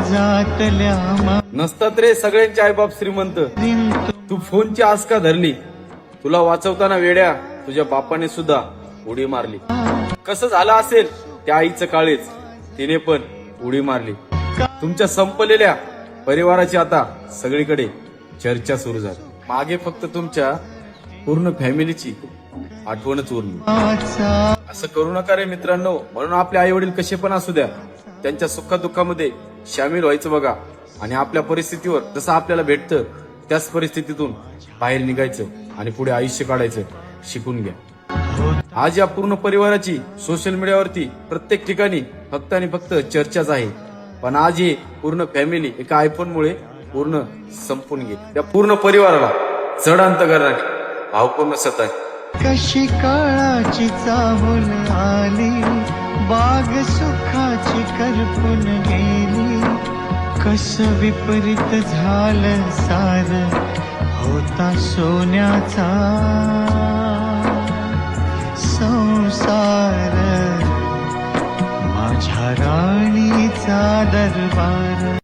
काळजातल्या नसतात रे सगळ्यांचे आईबाप श्रीमंत. तू फोनची आसका धरली, तुला वाचवताना वेड्या तुझ्या बापाने सुद्धा उडी मारली. कसं झालं असेल त्या आईचं काळेच, तिने पण उडी मारली. तुमच्या संपलेल्या परिवाराची आता सगळीकडे चर्चा सुरू झाली. मागे फक्त तुमच्या पूर्ण फॅमिलीची आठवणच उरली. असं करू नका रे मित्रांनो. म्हणून आपले आई वडील कसे पण असू द्या, त्यांच्या सुखादुःखामध्ये सामील व्हायचं बघा. आणि आपल्या परिस्थितीवर जसं आपल्याला भेटतं त्याच परिस्थितीतून बाहेर निघायचं आणि पुढे आयुष्य काढायचं शिकून घ्या. आज या पूर्ण परिवाराची सोशल मीडियावरती प्रत्येक ठिकाणी फक्त आणि फक्त चर्चाच आहे. पण आज ही पूर्ण फॅमिली एका आयफोन मुळे पूर्ण संपून गेली. त्या पूर्ण परिवाराला चढ अंत करणारी भावपूर्ण सत्ता आहे. कशी काळाची चाहूल आली, बाग सुखाची करपून गेली. कसं विपरीत झालं सार, होता सोन्याचा संसार, माझ्या राणीचा दरबार.